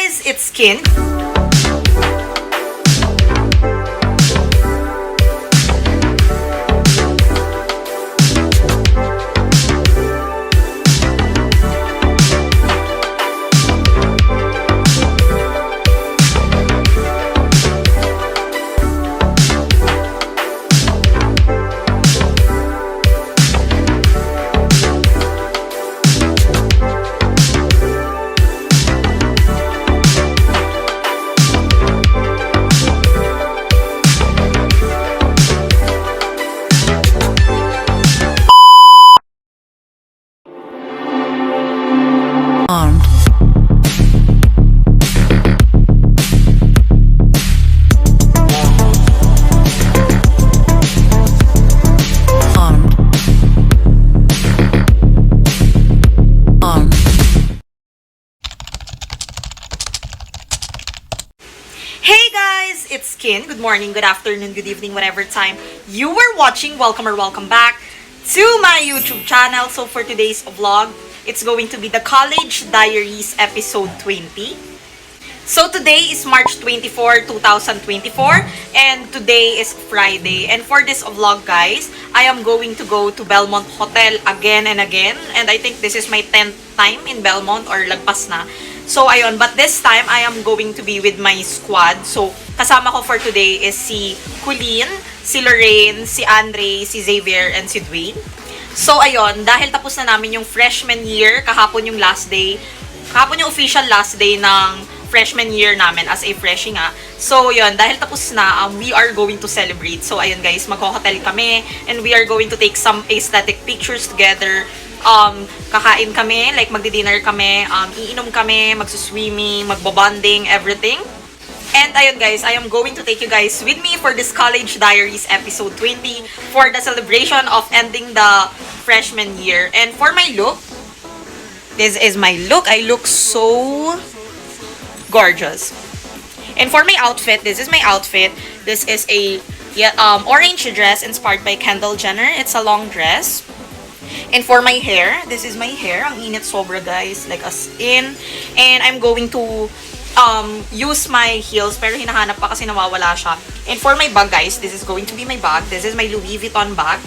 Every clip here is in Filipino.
guys, it's Kin. Hey guys, it's Kin. Good morning, good afternoon, good evening, whatever time you were watching. Welcome or welcome back to my YouTube channel. So for today's vlog, it's going to be the College Diaries episode 20. So today is March 24, 2024, and today is Friday. And for this vlog, guys, I am going to go to Belmont Hotel again and again. And I think this is my 10th time in Belmont or lagpas na. So ayun, but this time I am going to be with my squad. So kasama ko for today is si Colleen, si Lorraine, si Andre, si Xavier, and si Dwayne. So ayun, dahil tapos na namin yung freshman year, kahapon yung last day, kahapon yung official last day ng freshman year namin as a freshie nga. So yun, dahil tapos na, we are going to celebrate. So ayun guys, magho-hotel kami and we are going to take some aesthetic pictures together. Kakain kami, like magdi-dinner kami, iinom kami, magsuswimming, magbabonding, everything. And ayun guys, I am going to take you guys with me for this College Diaries episode 20 for the celebration of ending the freshman year. And for my look, this is my look. I look so gorgeous. And for my outfit, this is my outfit. This is a orange dress inspired by Kendall Jenner. It's a long dress. And for my hair, this is my hair. Ang init sobra guys, like as in. And I'm going to use my heels, pero hinahanap pa kasi nawawala siya. And for my bag guys, this is going to be my bag. This is my Louis Vuitton bag.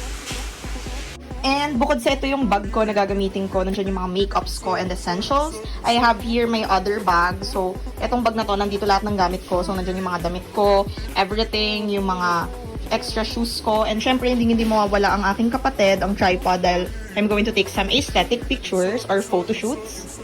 And bukod sa ito yung bag ko na gagamitin ko, nandiyan yung mga makeups ko and essentials. I have here my other bag. So, etong bag na to, nandito lahat ng gamit ko. So, nandiyan yung mga damit ko, everything, yung mga extra shoes ko. And syempre, hindi mawawala ang aking kapatid, ang tripod, dahil I'm going to take some aesthetic pictures or photo shoots.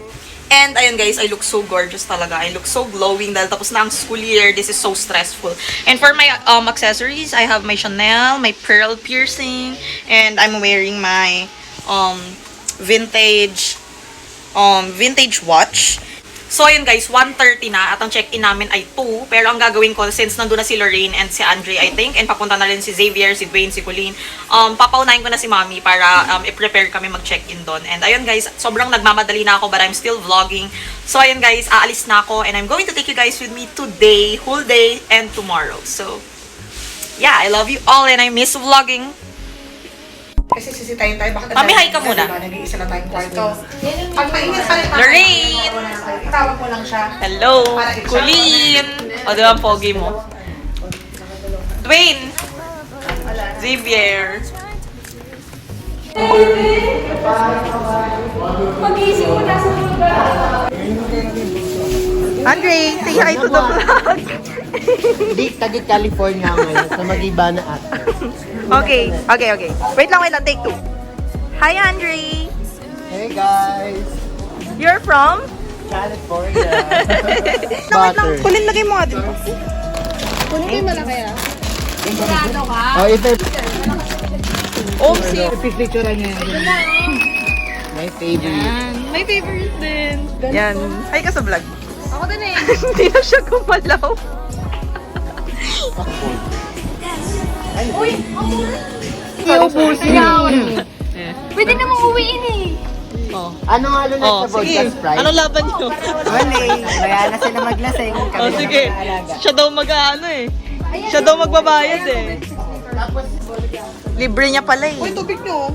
And ayun guys, I look so gorgeous talaga. I look so glowing dahil tapos na ang school year. This is so stressful. And for my accessories, I have my Chanel, my pearl piercing, and I'm wearing my vintage watch. So, ayun guys, 1:30 na at ang check-in namin ay 2. Pero ang gagawin ko, since nandun na si Lorraine and si Andre, I think, and papunta na rin si Xavier, si Dwayne, si Colleen, papaunahin ko na si Mami para i-prepare kami mag-check-in doon. And ayun guys, sobrang nagmamadali na ako but I'm still vlogging. So, ayun guys, aalis na ako and I'm going to take you guys with me today, whole day, and tomorrow. So, yeah, I love you all and I miss vlogging. Kasi sisitayin tayo. Bakit Mami, hi ka muna. Nag-iisa na tayong kwarto. Pag mainit pa rin. Lorraine! Tawag mo lang siya. Hello! Colleen! O, diba ang pogi mo? Dwayne! Xavier! Mag-isip mo na sa lugar. Andre, say hi to the vlog! Taga California ngayon sa Magiba na at. Okay. Wait lang, take 2. Hi, Andre! Hey guys! You're from? California! Wait lang, Colleen, lagay mo nga din. Kunin mo yung malaki ah. Oh, ito. Oopsie! Picture niya yan. My favorite. My favorite din. Yan. Hi ka sa vlog. Ako din eh. Hindi na siya gumalaw. Uy! Iubusin. Pwede namang uwiin eh. Ano nga na sa broadcast price? Ano laban niyo? Wala Kaya na sila maglasing. Oh, sige. Siya daw mag-ano eh. Siya daw magbabayad eh. Tapos, Libre niya pala eh. Uy, tubig nyo.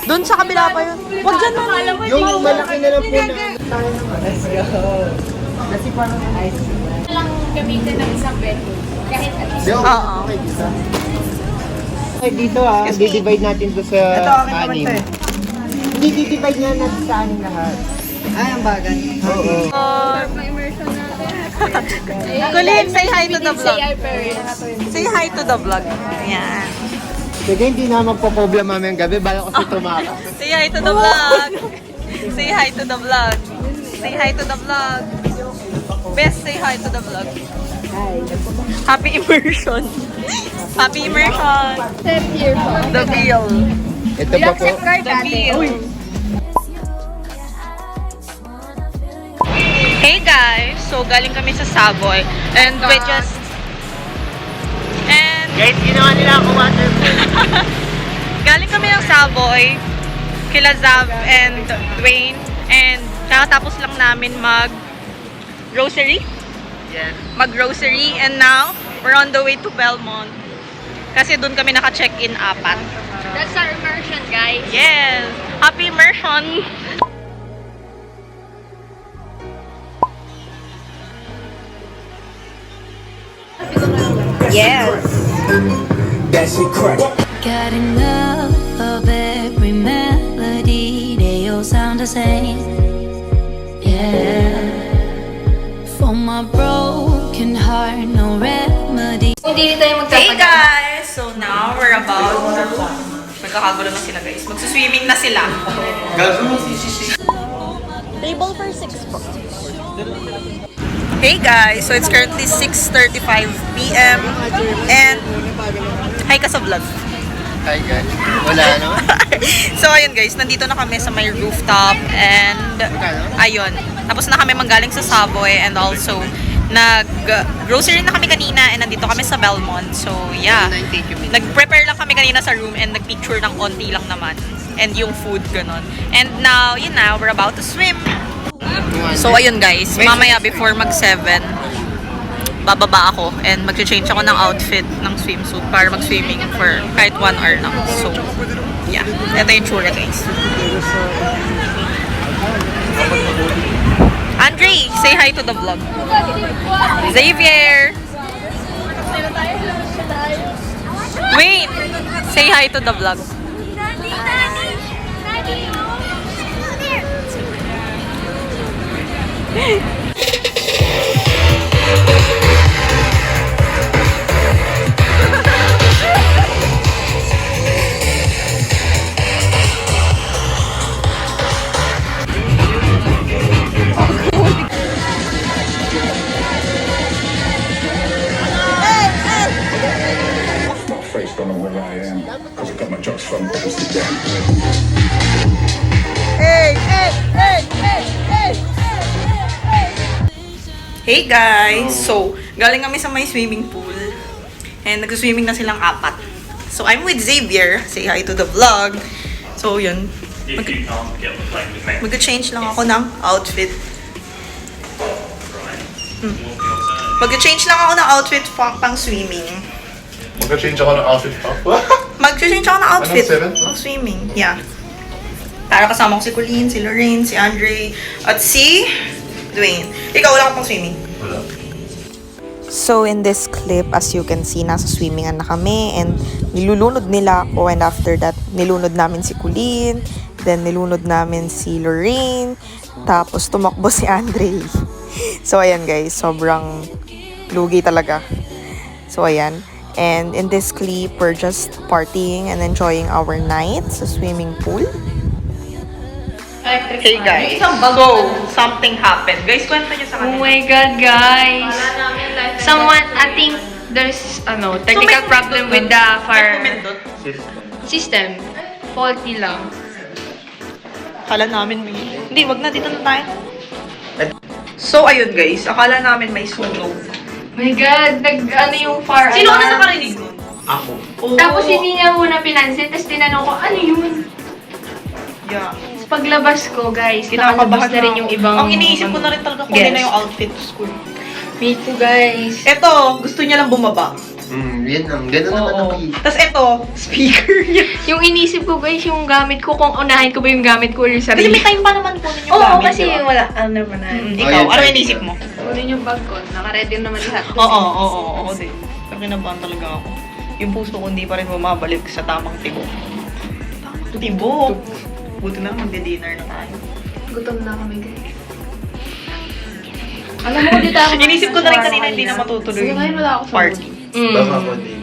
Doon sa kabila pa yun. Huwag dyan na. yung malaki na lang po na. Let's go. Kasi parang ice cream. lang gamitin ng isang bed. Kahit at least. Oo. Okay, dito. Okay, dito di-divide natin to sa anim. Hindi di-divide na natin sa anim lahat. Ay, ang bagay. Oo. Ma-immersion natin. Kulin, say hi to the vlog. Say parents. Say hi to the vlog. Ayan. Sige, hindi na magpo-problem mamayang gabi. Bala kasi tumakas. Say hi to the vlog. Say hi to the vlog. Say hi to the vlog. Best say hi to the vlog. Hi. Happy immersion. Happy immersion. Step here po. The bill. Ito pa po. The bill. Hey guys, so galing kami sa Savoy and we just Guys, ginawa nila ako waterproof. galing kami ng Savoy kila Zav and Dwayne and kakatapos lang namin mag-grocery Yes. mag-grocery and now we're on the way to Belmont kasi doon kami naka-check-in 4. That's our immersion, guys. Yes! Happy immersion! Yes! That shit crack. Got enough of every melody, they all sound the same. Yeah. For my broken heart, no remedy. Hindi tayo Hey magtatagal. guys! So now we're about to... Magkakagulo na sila guys. Magsuswimming na sila. Table for 6 po. Hey guys! So it's currently 6:35 p.m. And... Hi ka sa vlog. Hi guys. Wala naman. So ayun guys, nandito na kami sa may rooftop and ayun, tapos na kami manggaling sa Savoy and also nag-grocery na kami kanina and nandito kami sa Belmont. So yeah, nag-prepare lang kami kanina sa room and nag-picture ng onti lang naman and yung food ganon. And now, yun na, we're about to swim. So ayun guys, mamaya before mag-7 bababa ako and mag-change ako ng outfit ng swimsuit para mag-swimming for kahit 1 hour lang. So, yeah. Ito yung tsura, guys. Andre, say hi to the vlog. Xavier! Wait! Say hi to the vlog. My face don't know where I am, cause I got my drugs from Amsterdam. Hey guys! So, galing kami sa may swimming pool. And nag-swimming na silang 4. So, I'm with Xavier. Say hi to the vlog. So, yun. If you can't get the plane with me, Mag-change lang ako ng outfit. Mag-change lang ako ng outfit pang swimming. Magka-change ako ng outfit pa. Mag-change ako ng outfit Anong 7? pang swimming. Yeah. Para kasama ko si Colleen, si Lorraine, si Andre, at si Dwayne. Ikaw, wala ka pang swimming. Wala. So in this clip, as you can see, nasa swimmingan na kami and nilulunod nila ako and after that, nilunod namin si Colleen, then nilunod namin si Lorraine, tapos tumakbo si Andre. So ayan guys, sobrang lugi talaga. So ayan. And in this clip, we're just partying and enjoying our night sa swimming pool. Hey guys, so something happened. Guys, kwento niyo sa Oh kanila. my God, guys. Someone, I think there's, technical problem with the fire system. Faulty lang. Akala namin may... Hindi, wag na. Dito na tayo. So, ayun guys. Akala namin may sunog. My God, yung fire Sino alarm. na nakarinig nun? Ako. Tapos hindi niya muna pinansin, tapos tinanong ko, ano yun? Yeah. Tapos paglabas ko, guys, Kinakabahan nakalabas na rin yung ibang... Ang iniisip ko na rin talaga kung Yes. na yung outfit to school. Me too, guys. Eto, gusto niya lang bumaba. Yun lang. Ganun naman ako eh. Tapos eto, speaker niya. Yung inisip ko, guys, yung gamit ko, kung unahin ko ba yung gamit ko or yung Kasi sarili. may time pa naman kunin yung Oo, gamit, kasi di ba? wala, ano ba na. Ikaw, yun, ano time inisip ko. mo? kunin yung bag ko. Naka-ready naman lahat. Oo, din. Pero kinabahan talaga ako. Yung puso ko hindi pa rin bumabalik sa tamang tibok. Tamang tibok! Buti na, magdi-dinner na tayo. Gutom na kami, guys. Alam mo, dito ako. Inisip ko na rin kanina hindi na matutuloy Kasi ngayon wala ako sa party. Baka ko din.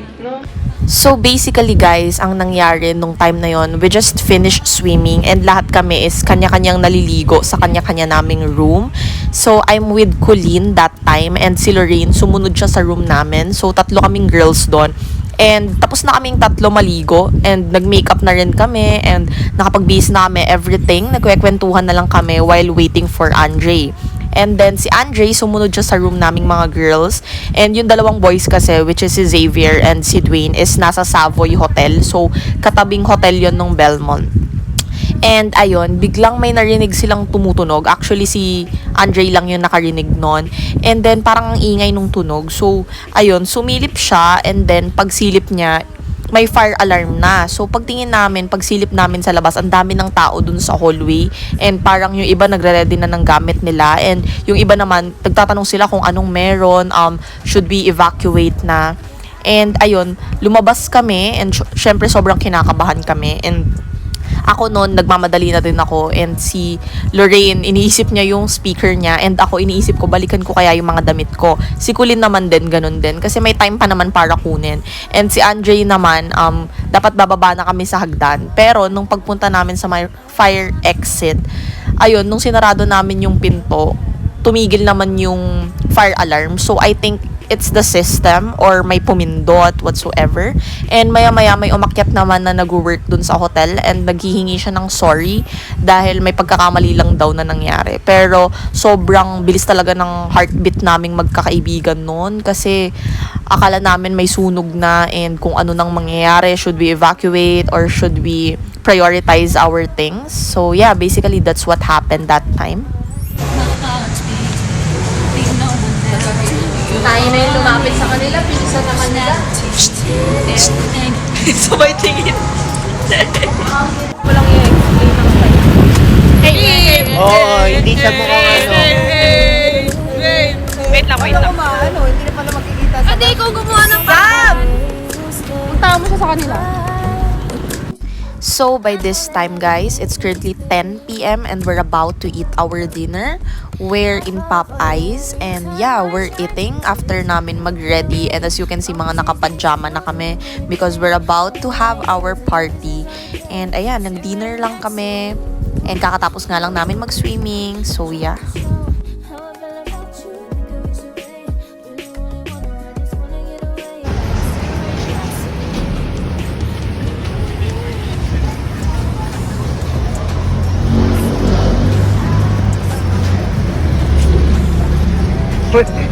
So basically guys, ang nangyari nung time na yon, we just finished swimming and lahat kami is kanya-kanyang naliligo sa kanya-kanya naming room. So I'm with Colleen that time and si Lorraine sumunod siya sa room namin. So tatlo kaming girls doon. And tapos na kaming tatlo maligo and nag-makeup na rin kami and nakapag-base na kami everything. Nagkwekwentuhan na lang kami while waiting for Andre. And then si Andre, sumunod siya sa room naming mga girls. And yung dalawang boys kasi, which is si Xavier and si Dwayne, is nasa Savoy Hotel. So, katabing hotel yon ng Belmont. And ayun, biglang may narinig silang tumutunog. Actually, si Andre lang yung nakarinig nun. And then, parang ang ingay nung tunog. So, ayun, sumilip siya. And then, pagsilip niya, may fire alarm na. So, pagtingin namin, pagsilip namin sa labas, ang dami ng tao dun sa hallway. And parang yung iba nagre-ready na ng gamit nila. And yung iba naman, nagtatanong sila kung anong meron, should we evacuate na. And ayun, lumabas kami and syempre sobrang kinakabahan kami. And ako noon, nagmamadali na din ako. And si Lorraine, iniisip niya yung speaker niya. And ako, iniisip ko, balikan ko kaya yung mga damit ko. Si Colleen naman din, ganun din. Kasi may time pa naman para kunin. And si Andre naman, dapat bababa na kami sa hagdan. Pero, nung pagpunta namin sa my fire exit, ayun, nung sinarado namin yung pinto, tumigil naman yung fire alarm. So, I think it's the system or may pumindot whatsoever. And maya-maya may umakyat naman na nag-work dun sa hotel and naghihingi siya ng sorry dahil may pagkakamali lang daw na nangyari. Pero sobrang bilis talaga ng heartbeat naming magkakaibigan noon kasi akala namin may sunog na and kung ano nang mangyayari, should we evacuate or should we prioritize our things. So yeah, basically that's what happened that time. Tayo na yung lumapit sa kanila, pinisan naman nila. Sabay tingin. Walang i-explain ng flight. Oo, hindi siya mukhang ano. Wait lang. Hindi na pala makikita sa... Hindi, ikaw gumawa ng pam! Punta mo siya sa kanila. So, by this time, guys, it's currently 10 p.m. and we're about to eat our dinner. We're in Popeyes and yeah, we're eating after namin mag-ready. And as you can see, mga nakapajama na kami because we're about to have our party. And ayan, nag-dinner lang kami. And kakatapos nga lang namin mag-swimming. So, yeah.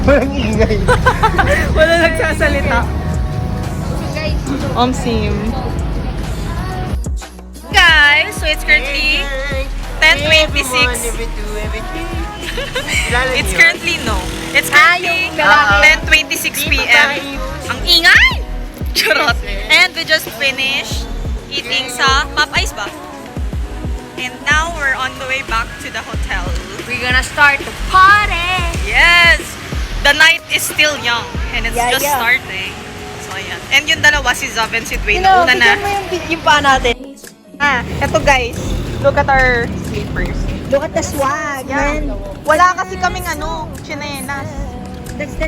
Walang ingay. Wala nagsasalita. Sim. Guys, so it's currently 10:26. It's currently It's currently 10:26 p.m. Ang ingay! Charot. And we just finished eating sa Popeyes ba? And now we're on the way back to the hotel. We're gonna start the party! Yes! The night is still young and it's just starting. So, ayan. And yung dalawa, si Zav and si Dwayne, una na. Yung pa natin. Eto guys, look at our sleepers. Look at the swag, man. Wala kasi kaming chinenas.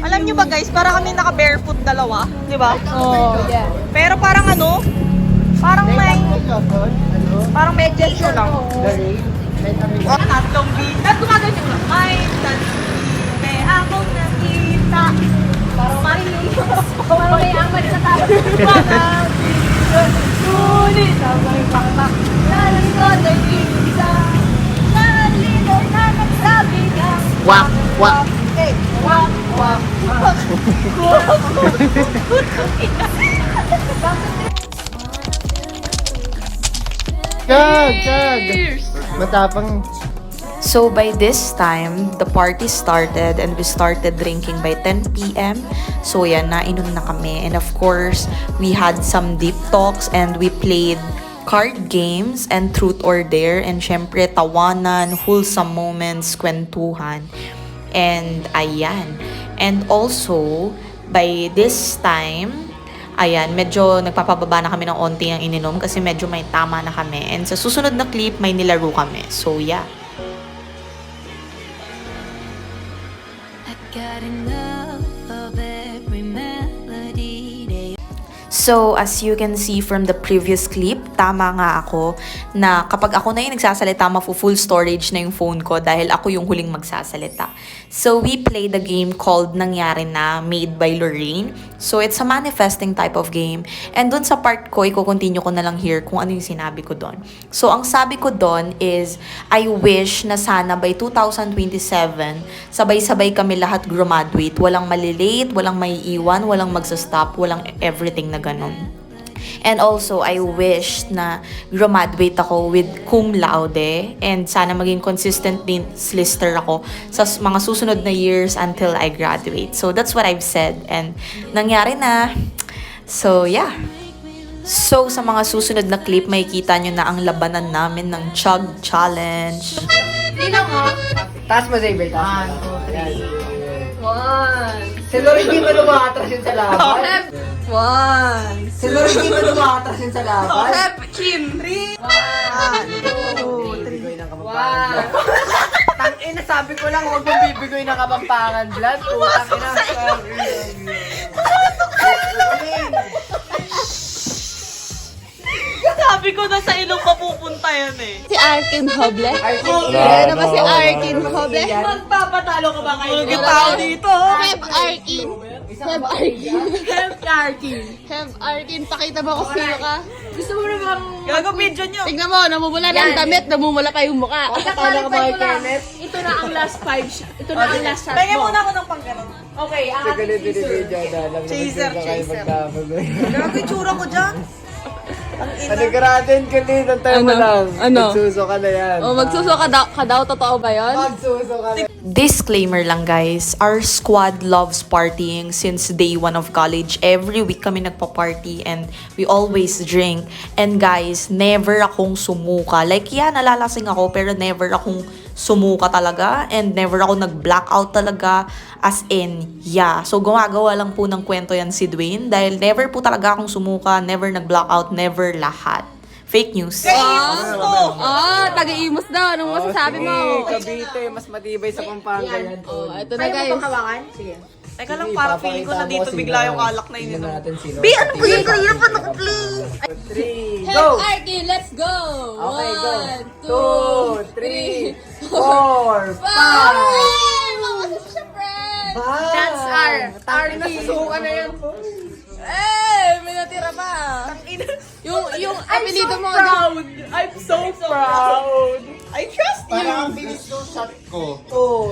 Alam nyo ba guys, para kami naka-barefoot dalawa, di ba? Oh, yeah. Pero parang parang may tissue lang. Tatlong bita. Gumagay nyo lang. May may akong nakita. Parang may amat sa tayo. Sulit ang may pakpak. Lalangkod ay isa. Nalilor na nagsabi ka. Wak, wak. Wak, wak, wak. Kag! Matapang. So by this time, the party started and we started drinking by 10 p.m. So yan, nainom na kami. And of course, we had some deep talks and we played card games and truth or dare. And syempre, tawanan, wholesome moments, kwentuhan. And ayan. And also, by this time, ayan, medyo nagpapababa na kami ng onti ang ininom kasi medyo may tama na kami. And sa susunod na clip, may nilaro kami. So, yeah. I got enough of every melody they So, as you can see from the previous clip, tama nga ako na kapag ako na yung nagsasalita, full storage na yung phone ko dahil ako yung huling magsasalita. So, we played a game called Nangyari Na, made by Lorraine. So, it's a manifesting type of game. And dun sa part ko, i-continue ko na lang here kung ano yung sinabi ko dun. So, ang sabi ko dun is, I wish na sana by 2027, sabay-sabay kami lahat graduate. Walang malilate, walang maiiwan, walang magsastop, walang everything na ganun. And also, I wish na graduate ako with cum laude and sana maging consistent din lister ako sa mga susunod na years until I graduate. So, that's what I've said. And nangyari na. So, yeah. So, sa mga susunod na clip, makikita nyo na ang labanan namin ng Chug Challenge. Taas mo, Xavier. Taas mo. 1, 2, 3. Si Lord, hindi mo lumakatras yun sa laban. 1. Si Lord, hindi mo lumakatras yun sa laban. Kim. 3. 1, 2, 3. Tangina, sabi ko lang, huwag mong bibigoy ng Kapampangan blood. Tangina, Sabi ko na sa ilong mapupunta yan eh. Si Arkin Hoble. Ano ba si Arkin Hoble? Magpapatalo ka ba kayo? Mga tao dito. Have Arkin. Have Arkin. Have Arkin. Have Arkin. Pakita mo kung sino ka. Gusto mo na bang... Gago video nyo. Tingnan mo, namumula na ang damit, namumula pa yung mukha. Kapala ka ba kay Kenneth? Ito na ang last 5. Ito na ang last shot Pagay mo. muna ako ng pangganon. Okay, ang Sige, binibidyo na. Chaser. Magkabagoy. Gago yung tsura ko dyan. Ano garatin ka din? Antay mo lang. Magsuso ka na yan. magsuso ka daw, totoo ba yun? Magsuso ka na. Disclaimer lang guys, our squad loves partying since day 1 of college. Every week kami nagpa-party and we always drink. And guys, never akong sumuka. Like yeah, nalalasing ako pero never akong sumuka talaga and never ako nag-blackout talaga as in, yeah. So gumagawa lang po ng kwento yan si Dwayne dahil never po talaga akong sumuka, never nag-blackout, never lahat. Fake news. Taga-Imus daw. Anong masasabi mo? Cavite, mas matibay sa Pampanga yan. Ito na guys. Sige. Teka lang, parang feeling ko na dito bigla yung alak na yun. natin sino. Bi, ano ba yun? Kanina pa naka-play. 3, go! Arkin, let's go! Okay, go. 2, 3, 4, 5. That's Arkin. Nasusuka na yan. May natira pa. Yung apelido mo. I'm so proud. I trust you. Parang ang bilis yung shot ko.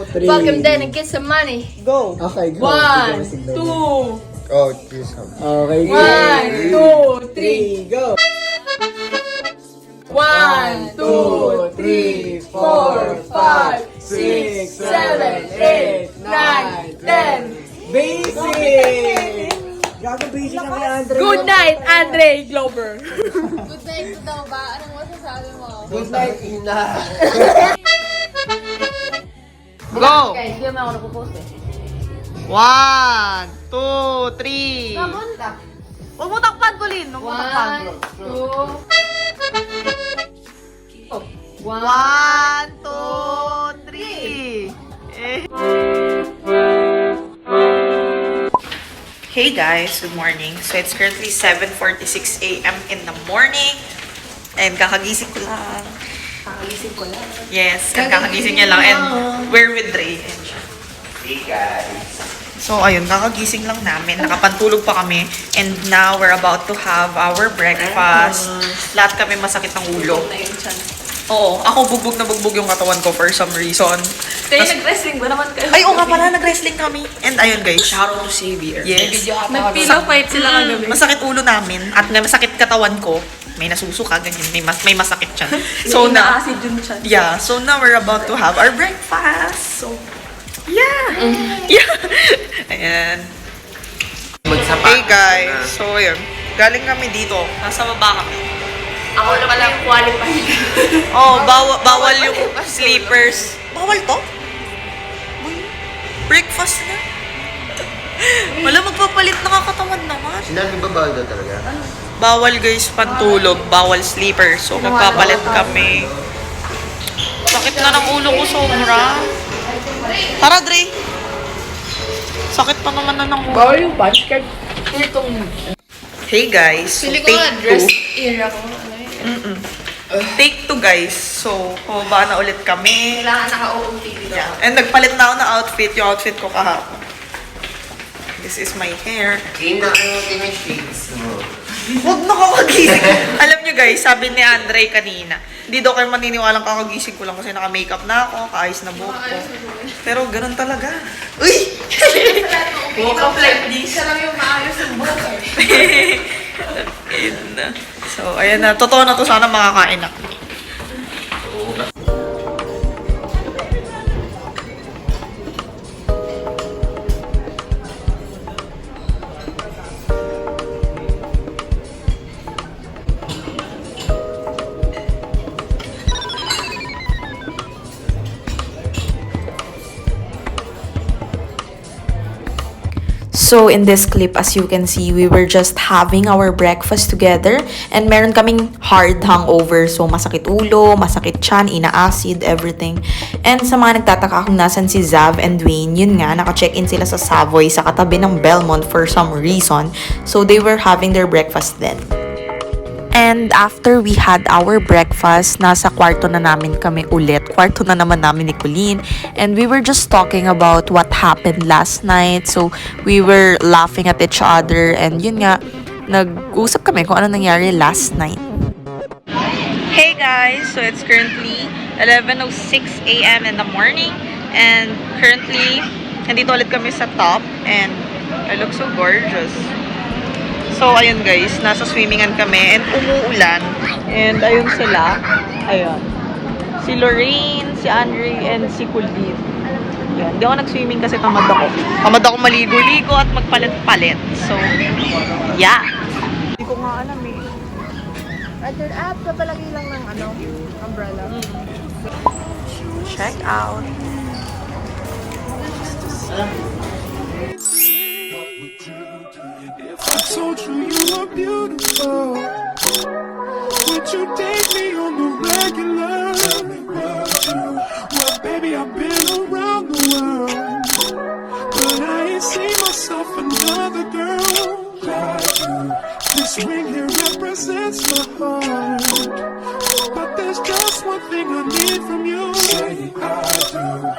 2, 3. Fuck him then and get some money. Go! Okay, go. 1, 2, Oh, please come. Okay, go. 1, 2, 3, go! 1, 2, 3, 4, 5, 6, 7, 8, 9, 10. Basic! Gago basic ang kay Andre. Good night, Andre Glover. Good night to daw ba? Anong masasabi mo? Good night, Ina. Go! Guys, hindi naman ako napopost eh. 1, 2, 3. Huwag mo takpan, Colin. Huwag mo takpan. 1, 2, 1, 2, 3. Hey guys, good morning. So it's currently 7:46 a.m. in the morning. And kakagising ko lang. Yes, and kakagising niya lang. And we're with Ray. Hey guys. So ayun, kakagising lang namin. Nakapantulog pa kami. And now we're about to have our breakfast. Lahat kami masakit ng ulo. Oo, ako bugbog na bugbog yung katawan ko for some reason. Kaya nag-wrestling ba naman kayo? Ay, oo nga pala, nag-wrestling kami. And ayun guys. Shout out to Xavier. Yes. Nag-pillow fight sila kagabi. Masakit ulo namin at nga masakit katawan ko. May nasusuka, ganyan. May masakit siya. So na, acid yun siya. yeah. So now we're about to have our breakfast. So, yeah. Yeah. Ayan. Hey guys. So, ayun. Galing kami dito. Nasa baba kami. Ako na pala qualified. Oh, bawal yung sleepers. Bawal to? Breakfast na. Wala, magpapalit, nakakatamad naman. Sinabi ba bawal daw talaga? Bawal guys, pantulog. Bawal sleeper. So, magpapalit kami. Sakit na ng ulo ko sobra. Tara, Dre. Sakit pa naman na ng ulo. Bawal yung punch card. Hey guys, so Pili ko nga, take dress 2. area ko. Ano yun? Take 2 guys. So, pababa na ulit kami. Kailangan naka-OOTD daw. Yeah. And nagpalit na ako ng outfit. Yung outfit ko kahapon. This is my hair. Ina, ano yung shades mo? Huwag na kakagising. Alam nyo guys, sabi ni Andre kanina, hindi daw kayo maniniwalang kakagising ko lang kasi naka-makeup na ako, kaayos na buhok ko. Pero ganun talaga. Uy! Woke up like this. Siya lang yung maayos ng buhok eh. Ayun na. So, ayan na. Totoo na to. Sana makakain ako. So in this clip, as you can see, we were just having our breakfast together and meron kaming hard hangover. So masakit ulo, masakit tiyan, ina-acid, everything. And sa mga nagtataka kung nasan si Zav and Dwayne, yun nga, naka-check-in sila sa Savoy sa katabi ng Belmont for some reason. So they were having their breakfast then. And after we had our breakfast, nasa kwarto na namin kami ulit. Kwarto na naman namin ni Colleen. And we were just talking about what happened last night. So, we were laughing at each other. And yun nga, nag-usap kami kung ano nangyari last night. Hey guys! So it's currently 11:06 a.m. in the morning. And currently, nandito ulit kami sa top. And I look so gorgeous. So, ayun guys, nasa swimmingan kami and umuulan. And ayun sila. Ayun. Si Lorraine, si Andre, and si Colleen. Yan. Hindi ako nag-swimming kasi tamad ako. Tamad ako maligo-ligo at magpalit-palit. So, yeah. Hindi ko nga alam eh. Other app, kapalagay lang ng umbrella. Check out. I told you you were beautiful. Would you date me on the regular? Well, baby, I've been around the world, but I ain't seen myself another girl like you. This ring here represents my heart, but there's just one thing I need from you. Say I do.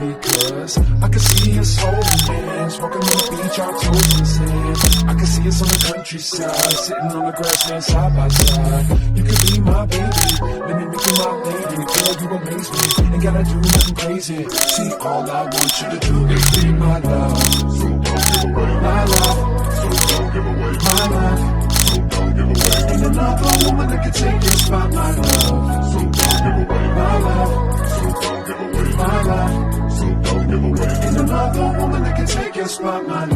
Because I can see us holding hands, walking on the beach, our toes in the sand. I can see us on the countryside, sitting on the grassland side by side. You can be my baby, let me make you my lady. Girl, you amaze me, ain't gotta do nothing crazy. See, all I want you to do is be my love. So don't give away my love. So don't give away my love. So don't give away. Ain't another woman that can take your spot, my love. So don't give away my love. So don't give away my love. So don't give away. Ain't another woman that can take your spot, my love.